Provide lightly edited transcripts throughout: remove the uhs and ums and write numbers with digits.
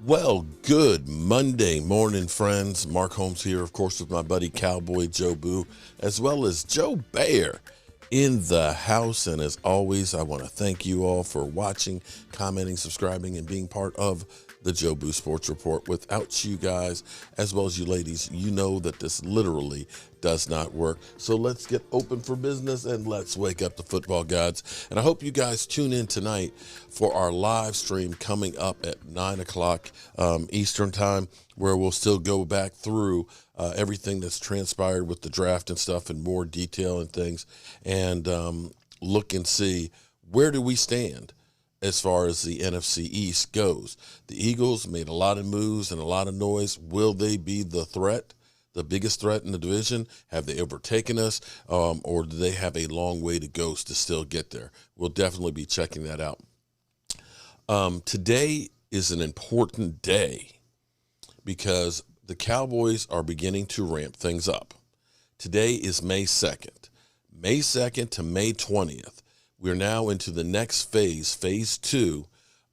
Well, good Monday morning, friends. Mark Holmes here, of course, with my buddy Cowboy Joe Boo, as well as Joe Bear in the house. And as always, I want to thank you all for watching, commenting, subscribing, and being part of the Joe Boo Sports Report. Without you guys, as well as you ladies, you know that this literally does not work. So let's get open for business and let's wake up the football gods. And I hope you guys tune in tonight for our live stream coming up at 9 o'clock Eastern time, where we'll still go back through everything that's transpired with the draft and stuff in more detail and things, and look and see where do we stand as far as the NFC East goes. The Eagles made a lot of moves and a lot of noise. Will they be the threat, the biggest threat in the division? Have they overtaken us, or do they have a long way to go to still get there? We'll definitely be checking that out. Today is an important day because the Cowboys are beginning to ramp things up. Today is May 2nd. May 2nd to May 20th. We're now into the next phase, phase 2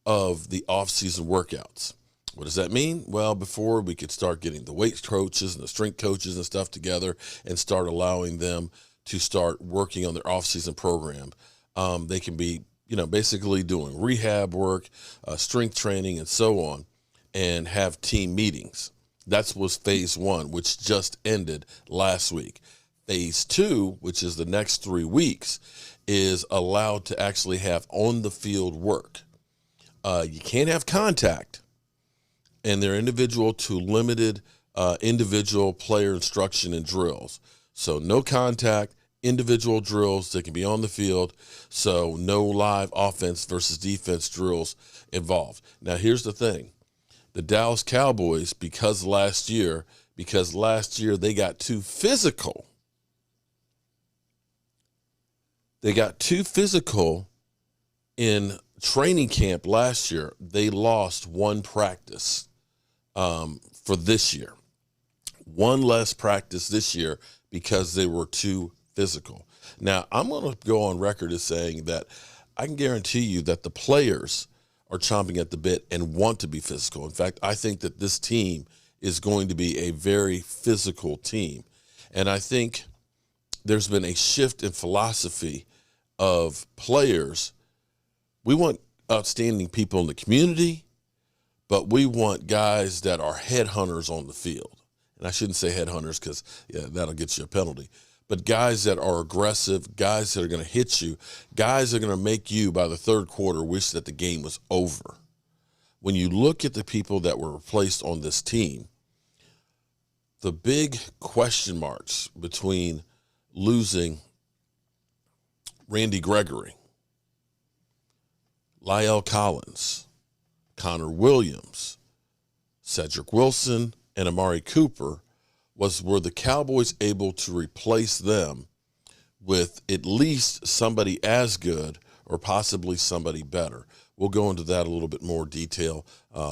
of the off-season workouts. What does that mean? Well, before we could start getting the weight coaches and the strength coaches and stuff together and start allowing them to start working on their off-season program, they can be, basically doing rehab work, strength training, and so on, and have team meetings. That was phase 1, which just ended last week. Phase 2, which is the next 3 weeks, is allowed to actually have on-the-field work. You can't have contact, and they're individual to limited individual player instruction and drills. So no contact, individual drills that can be on the field, so no live offense versus defense drills involved. Now, here's the thing. The Dallas Cowboys, because last year they got too physical. They got too physical in training camp last year. They lost one practice for this year. One less practice this year because they were too physical. Now, I'm going to go on record as saying that I can guarantee you that the players are chomping at the bit and want to be physical. In fact, I think that this team is going to be a very physical team. And I think there's been a shift in philosophy of players. We want outstanding people in the community, but we want guys that are headhunters on the field. And I shouldn't say headhunters because that'll get you a penalty. But guys that are aggressive, guys that are going to hit you, guys that are going to make you, by the third quarter, wish that the game was over. When you look at the people that were replaced on this team, the big question marks between losing Randy Gregory, La'el Collins, Connor Williams, Cedric Wilson, and Amari Cooper were the Cowboys able to replace them with at least somebody as good or possibly somebody better. We'll go into that a little bit more detail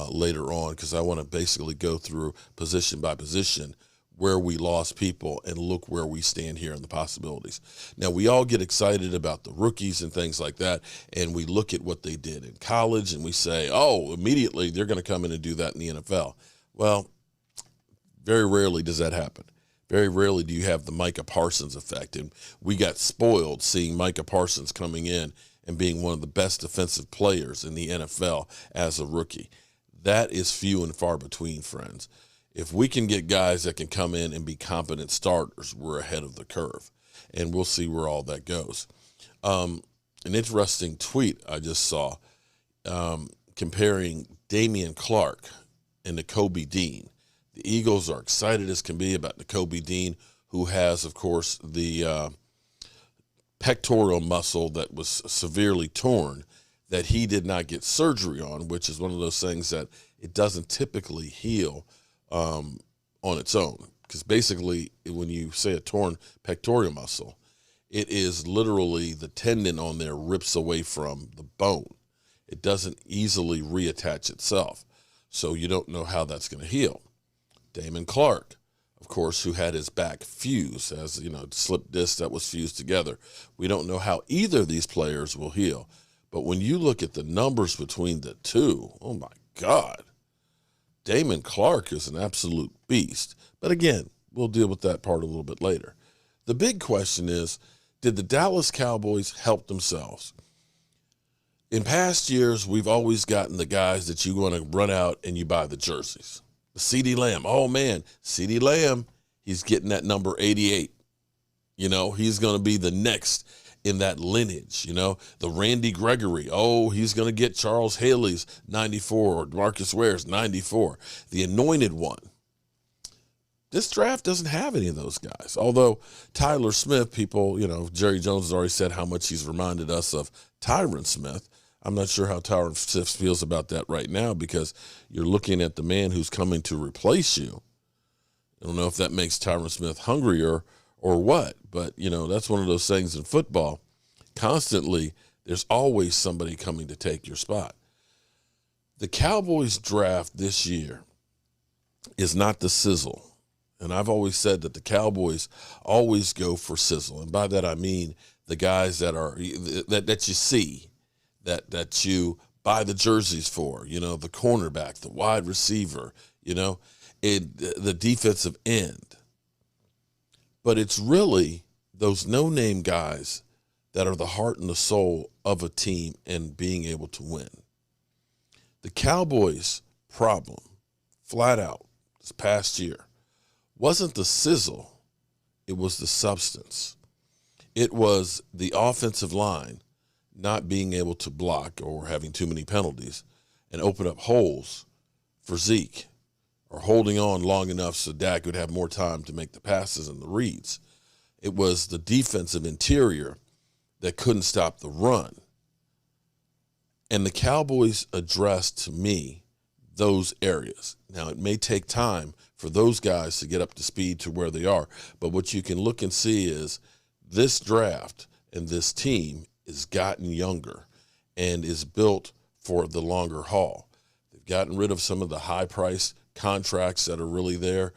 later on, because I want to basically go through position by position where we lost people and look where we stand here and the possibilities. Now, we all get excited about the rookies and things like that, and we look at what they did in college and we say, oh, immediately they're going to come in and do that in the NFL. Well, very rarely does that happen. Very rarely do you have the Micah Parsons effect, and we got spoiled seeing Micah Parsons coming in and being one of the best defensive players in the NFL as a rookie. That is few and far between, friends. If we can get guys that can come in and be competent starters, we're ahead of the curve, and we'll see where all that goes. An interesting tweet I just saw comparing Damian Clark and Nakobe Dean. The Eagles are excited as can be about Nakobe Dean, who has, of course, the pectoral muscle that was severely torn that he did not get surgery on, which is one of those things that it doesn't typically heal on its own. Because basically, when you say a torn pectoral muscle, it is literally the tendon on there rips away from the bone. It doesn't easily reattach itself. So you don't know how that's going to heal. Damon Clark, of course, who had his back fused, as slip disc that was fused together. We don't know how either of these players will heal. But when you look at the numbers between the two, oh my God, Damon Clark is an absolute beast. But again, we'll deal with that part a little bit later. The big question is, did the Dallas Cowboys help themselves? In past years, we've always gotten the guys that you want to run out and you buy the jerseys. The CeeDee Lamb, oh man, CeeDee Lamb, he's getting that number 88. You know, he's going to be the next in that lineage, you know. The Randy Gregory, oh, he's going to get Charles Haley's 94 or Marcus Ware's 94. The anointed one. This draft doesn't have any of those guys. Although Tyler Smith, people, you know, Jerry Jones has already said how much he's reminded us of Tyron Smith. I'm not sure how Tyron Smith feels about that right now because you're looking at the man who's coming to replace you. I don't know if that makes Tyron Smith hungrier or what, but, you know, that's one of those things in football. Constantly, there's always somebody coming to take your spot. The Cowboys draft this year is not the sizzle. And I've always said that the Cowboys always go for sizzle. And by that I mean the guys that are that you see, that you buy the jerseys for, you know, the cornerback, the wide receiver, you know, the defensive end. But it's really those no-name guys that are the heart and the soul of a team and being able to win. The Cowboys' problem, flat out, this past year, wasn't the sizzle, it was the substance. It was the offensive line not being able to block or having too many penalties and open up holes for Zeke or holding on long enough so Dak would have more time to make the passes and the reads. It was the defensive interior that couldn't stop the run. And the Cowboys addressed, to me, those areas. Now, it may take time for those guys to get up to speed to where they are, but what you can look and see is this draft and this team is gotten younger and is built for the longer haul. They've gotten rid of some of the high-priced contracts that are really there.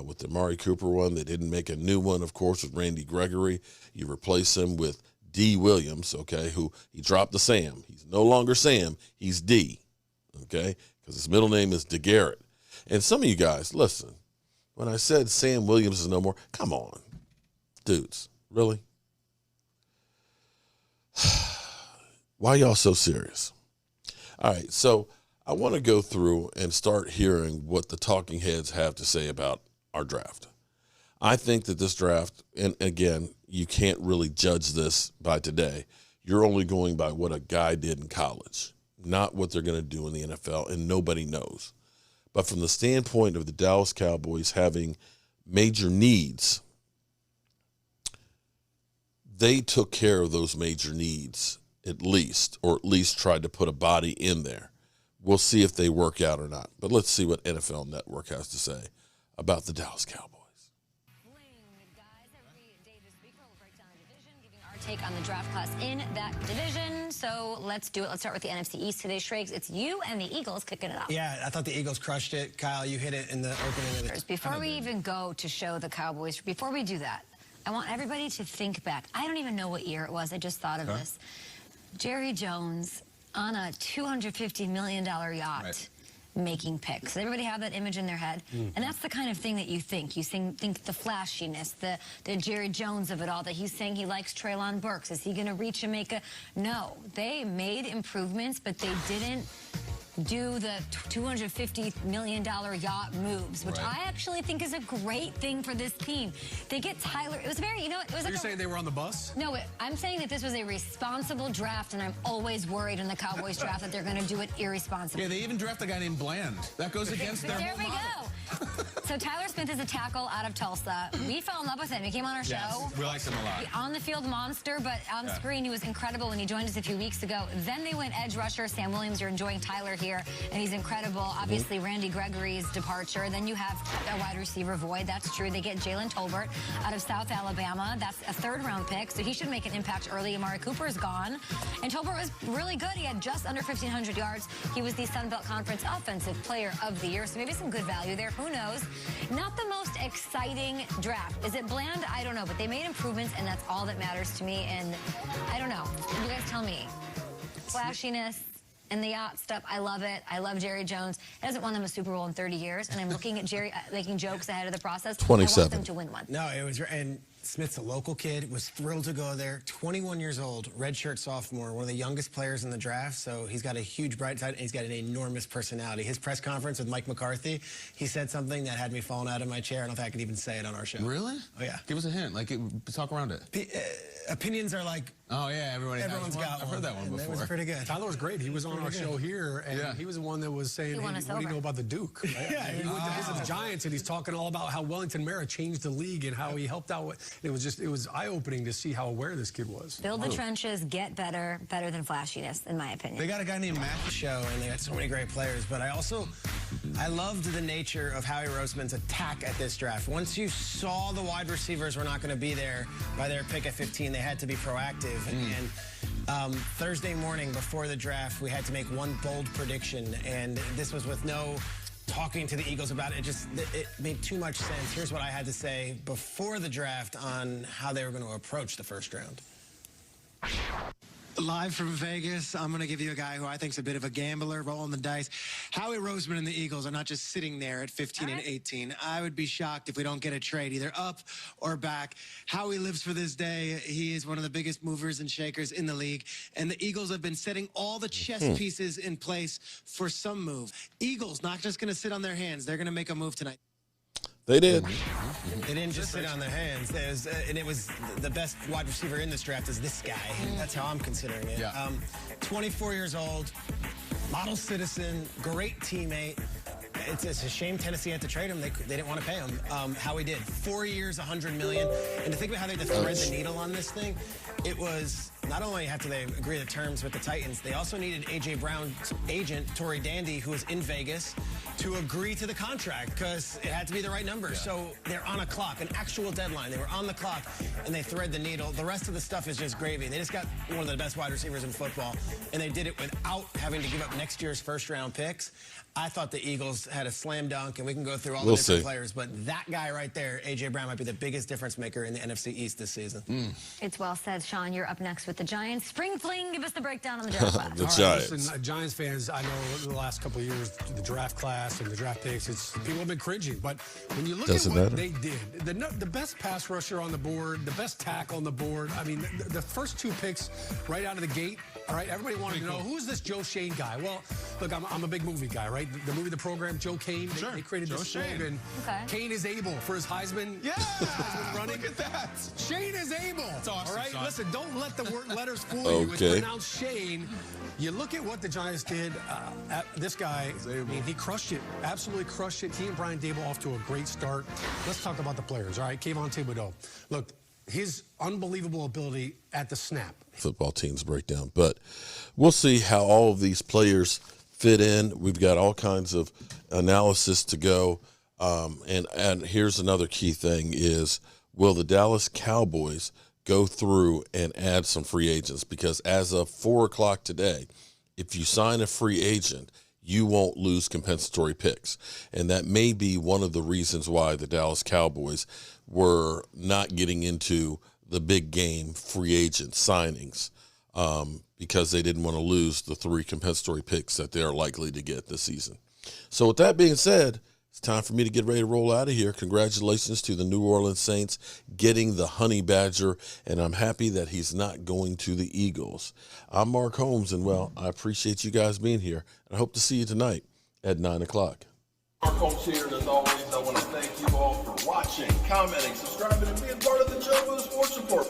With the Amari Cooper one, they didn't make a new one, of course, with Randy Gregory. You replace him with D. Williams, okay, who he dropped the Sam. He's no longer Sam, he's D, okay, because his middle name is DeGarrett. And some of you guys, listen, when I said Sam Williams is no more, come on, dudes, really? Why y'all so serious? All right, so I want to go through and start hearing what the talking heads have to say about our draft. I think that this draft, and again, you can't really judge this by today. You're only going by what a guy did in college, not what they're going to do in the NFL, and nobody knows. But from the standpoint of the Dallas Cowboys having major needs, they took care of those major needs at least, or at least tried to put a body in there. We'll see if they work out or not. But let's see what NFL Network has to say about the Dallas Cowboys. Take on the draft class in that division. So let's do it. Let's start with the NFC East today. Shrakes, it's you and the Eagles kicking it off. Yeah, I thought the Eagles crushed it. Kyle, you hit it in the opening of the... Before we even go to show the Cowboys, before we do that, I want everybody to think back. I don't even know what year it was. I just thought of this. Jerry Jones on a $250 million yacht. Right. Making picks. Everybody have that image in their head, and that's the kind of thing that you think. You think the flashiness, the Jerry Jones of it all. That he's saying he likes Treylon Burks. Is he going to reach and make a? No, they made improvements, but they didn't do the $250 million yacht moves, which I actually think is a great thing for this team. They get Tyler. It was very, you know, it was like. You're saying they were on the bus? No, I'm saying that this was a responsible draft, and I'm always worried in the Cowboys draft that they're going to do it irresponsibly. Yeah, they even draft a guy named Bland. That goes against their There we go. So Tyler Smith is a tackle out of Tulsa. We fell in love with him. He came on our show. Yes, we liked him a lot. On the field monster, but on the screen he was incredible when he joined us a few weeks ago. Then they went edge rusher. Sam Williams, you're enjoying Tyler here, and he's incredible. Obviously, Randy Gregory's departure. Then you have a wide receiver void. That's true. They get Jalen Tolbert out of South Alabama. That's a third-round pick, so he should make an impact early. Amari Cooper is gone, and Tolbert was really good. He had just under 1,500 yards. He was the Sun Belt Conference Offensive Player of the Year, so maybe some good value there. Who knows? Not the most exciting draft. Is it bland? I don't know, but they made improvements, and that's all that matters to me, and I don't know. You guys tell me. Flashiness. And the yacht stuff, I love it. I love Jerry Jones. He hasn't won them a Super Bowl in 30 years, and I'm looking at Jerry making jokes ahead of the process. 27. I want them to win one. No, it was, and Smith's a local kid, was thrilled to go there. 21 years old, redshirt sophomore, one of the youngest players in the draft, so he's got a huge bright side, and he's got an enormous personality. His press conference with Mike McCarthy, he said something that had me falling out of my chair. I don't think I could even say it on our show. Really? Oh, yeah. Give us a hint. Like, talk around it. Opinions are like, oh, yeah, everyone's got one. I've heard that one before. It was pretty good. Tyler was great. He was on our show here, and he was the one that was saying, He won hey, us what do you over. know about the Duke? Right? Yeah, he went to visit the Giants, and he's talking all about how Wellington Mara changed the league and how he helped out. It was eye-opening to see how aware this kid was. Build the trenches, get better than flashiness, in my opinion. They got a guy named Matt Show, and they got so many great players. But I loved the nature of Howie Roseman's attack at this draft. Once you saw the wide receivers were not going to be there by their pick at 15, they had to be proactive. And Thursday morning before the draft, we had to make one bold prediction, and this was with no talking to the Eagles about it. It made too much sense. Here's what I had to say before the draft on how they were going to approach the first round. Live from Vegas, I'm going to give you a guy who I think is a bit of a gambler, rolling the dice. Howie Roseman and the Eagles are not just sitting there at 15 and 18. I would be shocked if we don't get a trade, either up or back. Howie lives for this day. He is one of the biggest movers and shakers in the league. And the Eagles have been setting all the chess pieces in place for some move. Eagles not just going to sit on their hands. They're going to make a move tonight. They did. They didn't just sit on their hands. And it was the best wide receiver in this draft is this guy. That's how I'm considering it. Yeah. 24 years old, model citizen, great teammate. It's a shame Tennessee had to trade him. They didn't want to pay him. Howie did. 4 years, $100 million. And to think about how they had to thread the needle on this thing, it was not only have to they agree to terms with the Titans, they also needed A.J. Brown's agent, Tory Dandy, who was in Vegas, to agree to the contract because it had to be the right number. So they're on a clock, an actual deadline. They were on the clock, and they thread the needle. The rest of the stuff is just gravy. They just got one of the best wide receivers in football, and they did it without having to give up next year's first-round picks. I thought the Eagles had a slam dunk, and we can go through all the different players, but that guy right there, A.J. Brown, might be the biggest difference maker in the NFC East this season. It's well said. Sean, you're up next with the Giants. Spring Fling, give us the breakdown on the draft class. The All right, Giants. listen, Giants fans, I know the last couple of years, the draft class and the draft picks, people have been cringing. But when you look at what they did, the best pass rusher on the board, the best tackle on the board, I mean, the first two picks right out of the gate, all right, everybody wanted to know, who's this Joe Shane guy? Well, look, I'm a big movie guy, right? The movie, the program, Joe Kane, they created this slogan. Okay. Kane is able for his Heisman. Yeah, Heisman running. look at that. Shane is able. That's awesome, all right, Sean. listen, don't let the letters fool you. It's pronounced Shane. You look at what the Giants did. This guy, I mean, he crushed it. Absolutely crushed it. He and Brian Dable off to a great start. Let's talk about the players. All right, Kayvon Thibodeau. Look, his unbelievable ability at the snap. Football teams breakdown, but we'll see how all of these players fit in. We've got all kinds of analysis to go. And here's another key thing is, will the Dallas Cowboys go through and add some free agents? Because as of 4 o'clock today, if you sign a free agent, you won't lose compensatory picks. And that may be one of the reasons why the Dallas Cowboys were not getting into the big game free agent signings, because they didn't want to lose the 3 compensatory picks that they're likely to get this season. So with that being said, it's time for me to get ready to roll out of here. Congratulations to the New Orleans Saints getting the Honey Badger, and I'm happy that he's not going to the Eagles. I'm Mark Holmes, and, well, I appreciate you guys being here, and I hope to see you tonight at 9 o'clock. Mark Holmes here, and as always, I want to thank you all for watching, commenting, subscribing, and being part of the Joe Sports Report.